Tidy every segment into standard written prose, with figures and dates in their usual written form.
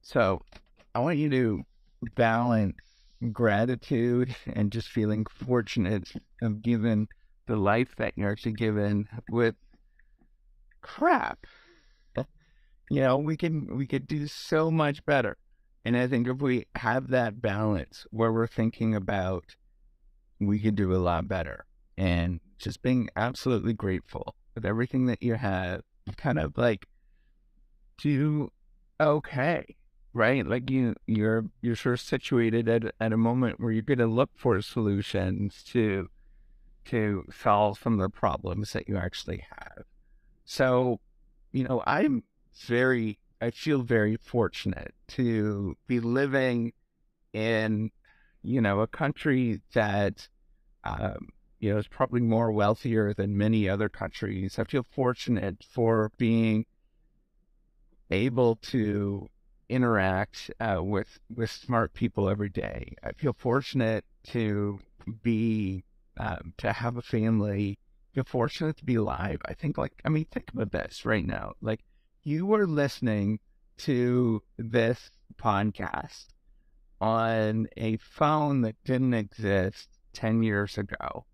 So I want you to balance gratitude and just feeling fortunate of given the life that you're actually given with crap. We could do so much better. And I think if we have that balance where we're thinking about we could do a lot better and just being absolutely grateful with everything that you have, kind of like do okay, right? Like you're sort of situated at a moment where you're going to look for solutions to solve some of the problems that you actually have. So, I feel very fortunate to be living in, a country that, is probably more wealthier than many other countries. I feel fortunate for being able to interact with smart people every day. I feel fortunate to be to have a family. I feel fortunate to be alive. Think about this right now. Like you were listening to this podcast on a phone that didn't exist 10 years ago.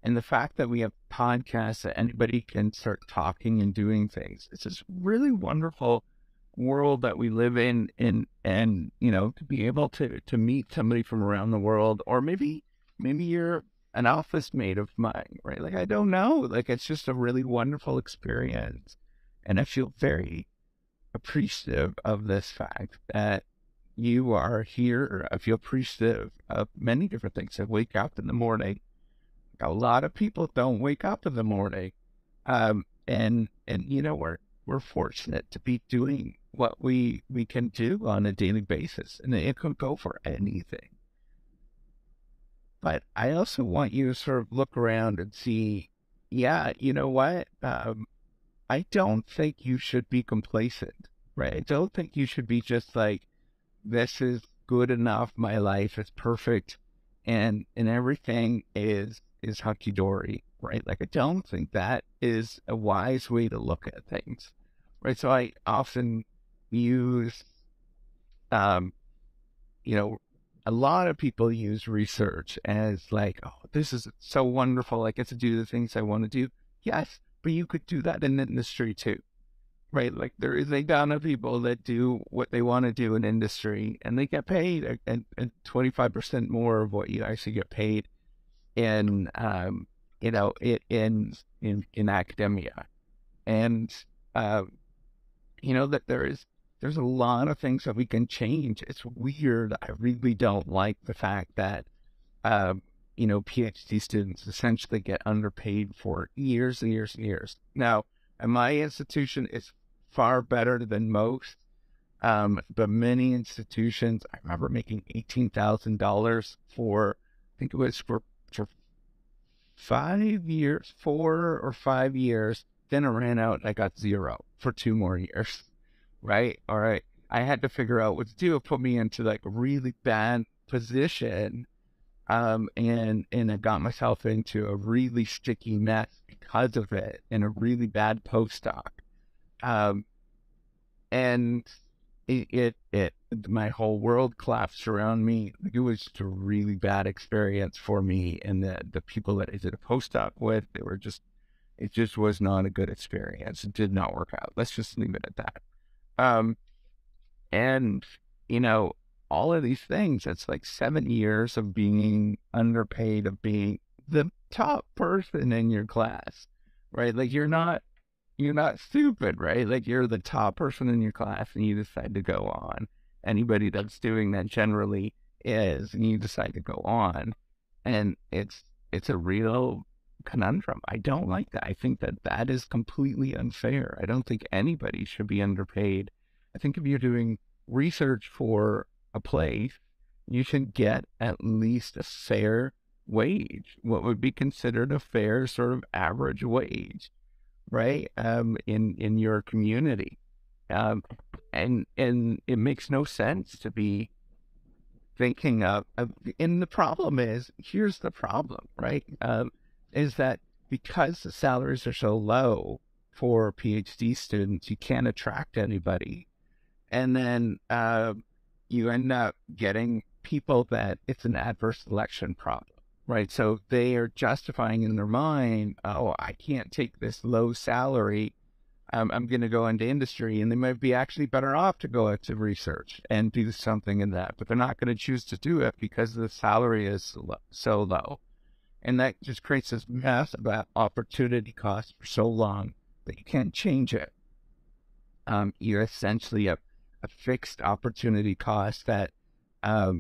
And the fact that we have podcasts that anybody can start talking and doing things, it's this really wonderful world that we live in. And to be able to meet somebody from around the world, or maybe you're an office mate of mine, right? Like, I don't know. Like, it's just a really wonderful experience. And I feel very appreciative of this fact that you are here. I feel appreciative of many different things. I wake up in the morning. A lot of people don't wake up in the morning. And we're fortunate to be doing what we can do on a daily basis. And it could go for anything. But I also want you to sort of look around and see, yeah, you know what? I don't think you should be complacent, right? I don't think you should be just like, this is good enough. My life is perfect, and everything is hunky dory, right? Like I don't think that is a wise way to look at things, right? So I often use, um, you know, a lot of people use research as like, oh, this is so wonderful. I get to do the things I want to do. Yes, but you could do that in industry too, right? Like there is a ton of people that do what they want to do in industry and they get paid and 25% more of what you actually get paid in, in academia. And, uh, that there's a lot of things that we can change. It's weird. I really don't like the fact that, PhD students essentially get underpaid for years and years and years. Now, at my institution, it's far better than most. But many institutions, I remember making $18,000 for, I think it was for 5 years, 4 or 5 years. Then it ran out and I got zero for 2 more years. Right? All right. I had to figure out what to do. It put me into like a really bad position. And I got myself into a really sticky mess because of it and a really bad postdoc. Um, and my whole world collapsed around me. Like, it was just a really bad experience for me. And the people that I did a postdoc with, it just was not a good experience. It did not work out. Let's just leave it at that. Um, and, you know, all of these things, it's like 7 years of being underpaid, of being the top person in your class, right? Like you're not stupid, right? Like you're the top person in your class and you decide to go on. Anybody that's doing that generally is, and you decide to go on. And it's a real conundrum. I don't like that. I think that that is completely unfair. I don't think anybody should be underpaid. I think if you're doing research for a place, you should get at least a fair wage, what would be considered a fair sort of average wage, right? In your community, and it makes no sense to be thinking of. And the problem is, here's the problem, right? Is that because the salaries are so low for PhD students, you can't attract anybody. And then you end up getting people that it's an adverse selection problem, right? So they are justifying in their mind, oh, I can't take this low salary. I'm going to go into industry, and they might be actually better off to go into research and do something in that, but they're not going to choose to do it because the salary is so low. And that just creates this massive opportunity cost for so long that you can't change it. You're essentially a fixed opportunity cost that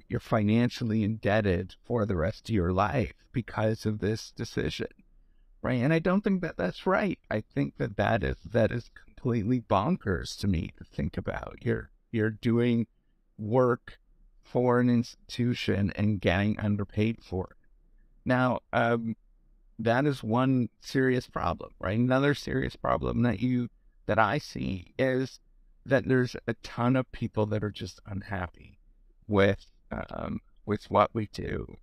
you're financially indebted for the rest of your life because of this decision, right? And I don't think that that's right. I think that that is completely bonkers to me to think about. You're doing work for an institution and getting underpaid for it. Now, that is one serious problem, right? Another serious problem that I see is that there's a ton of people that are just unhappy with what we do.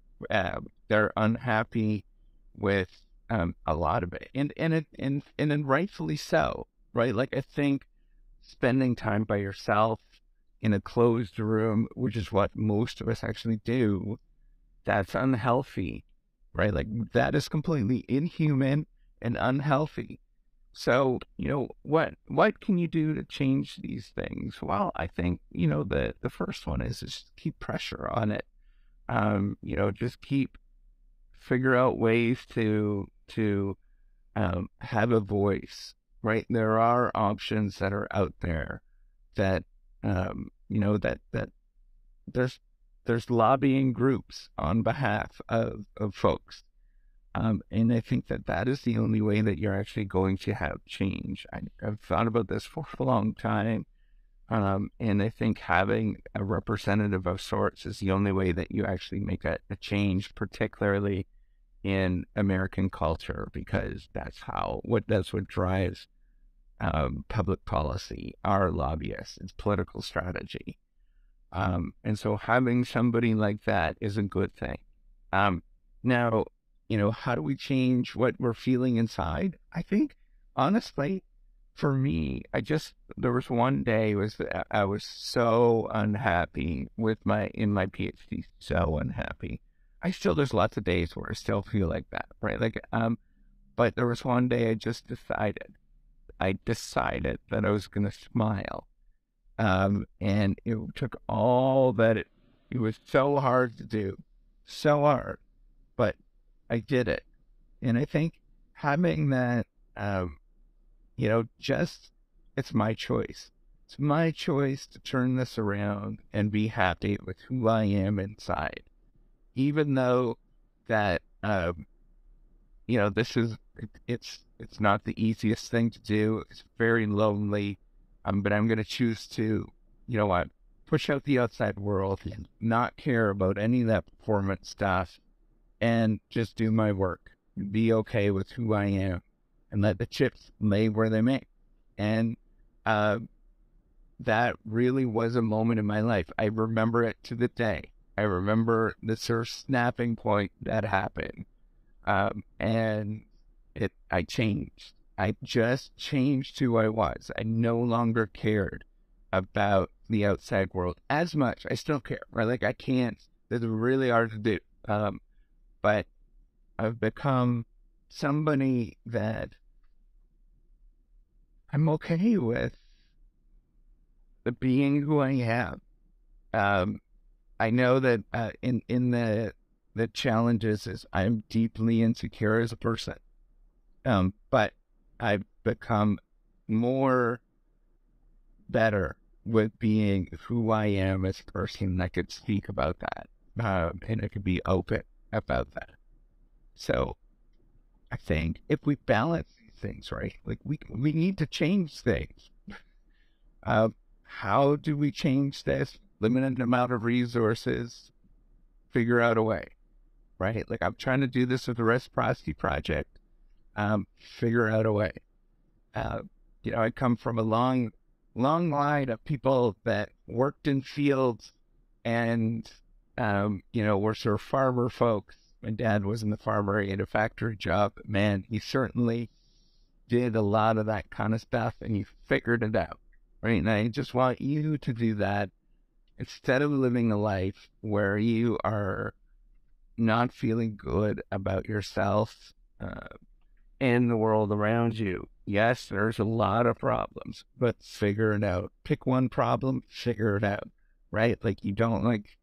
They're unhappy with a lot of it, and rightfully so, right? Like I think spending time by yourself in a closed room, which is what most of us actually do, that's unhealthy, right? Like that is completely inhuman and unhealthy. So, what can you do to change these things? Well, I think, the first one is just keep pressure on it. Just figure out ways to have a voice, right? There are options that are out there that, that there's lobbying groups on behalf of folks. And I think that that is the only way that you're actually going to have change. I've thought about this for a long time. And I think having a representative of sorts is the only way that you actually make a change, particularly in American culture, because that's what drives public policy, our lobbyists, it's political strategy. And so having somebody like that is a good thing. Now, how do we change what we're feeling inside? I think, honestly, for me, there was one day I was so unhappy in my PhD, so unhappy. There's lots of days where I still feel like that, right? But there was one day I decided that I was going to smile. And it took all that it was so hard to do, so hard, but I did it. And I think having that, just, it's my choice. It's my choice to turn this around and be happy with who I am inside. Even though that, this is, it's not the easiest thing to do. It's very lonely. But I'm going to choose to, push out the outside world and not care about any of that performance stuff and just do my work, be okay with who I am, and let the chips lay where they may. And that really was a moment in my life. I remember it to the day. I remember the sort of snapping point that happened. And I changed. I just changed who I was. I no longer cared about the outside world as much. I still care, right? Like I can't, it's really hard to do. But I've become somebody that I'm okay with the being who I am. I know that in the challenges is I'm deeply insecure as a person. But I've become more better with being who I am as a person. I could speak about that, and I could be open about that. So I think if we balance these things right, like we need to change things. How do we change this? Limited amount of resources, figure out a way, right? Like I'm trying to do this with the reciprocity project. Figure out a way. I come from a long line of people that worked in fields and, were sort of farmer folks. My dad wasn't a farmer, he had a factory job, but man, he certainly did a lot of that kind of stuff and he figured it out. right? And I just want you to do that instead of living a life where you are not feeling good about yourself and the world around you. Yes, there's a lot of problems, but figure it out. Pick one problem, figure it out, right? Like you don't like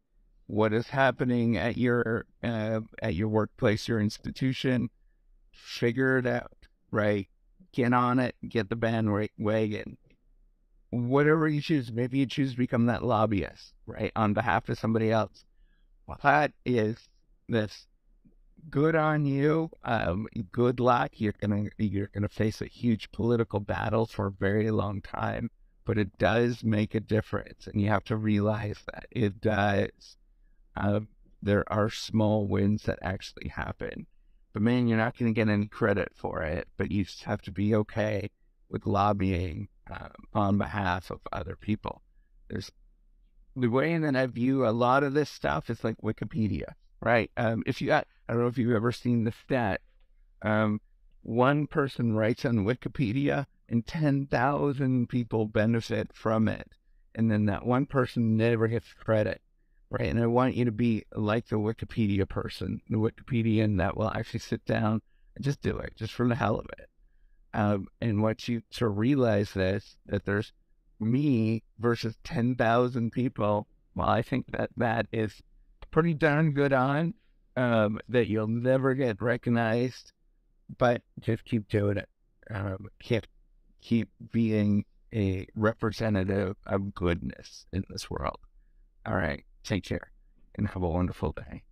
what is happening at your workplace, your institution. Figure it out, right? Get on it, get the bandwagon. Whatever you choose, maybe you choose to become that lobbyist, right, on behalf of somebody else. Well, that is this. Good on you. Good luck. You're gonna face a huge political battle for a very long time, but it does make a difference, and you have to realize that it does. Uh, there are small wins that actually happen, but man, you're not going to get any credit for it. But you just have to be okay with lobbying on behalf of other people. There's the way that I view a lot of this stuff is like Wikipedia, right? If you, I don't know if you've ever seen the stat, um, one person writes on Wikipedia and 10,000 people benefit from it. And then that one person never gets credit, right? And I want you to be like the Wikipedia person, the Wikipedian that will actually sit down and just do it, just for the hell of it. And once you to realize this, that there's me versus 10,000 people, well, I think that that is pretty darn good on, that you'll never get recognized, but just keep doing it. Keep being a representative of goodness in this world. All right. Take care and have a wonderful day.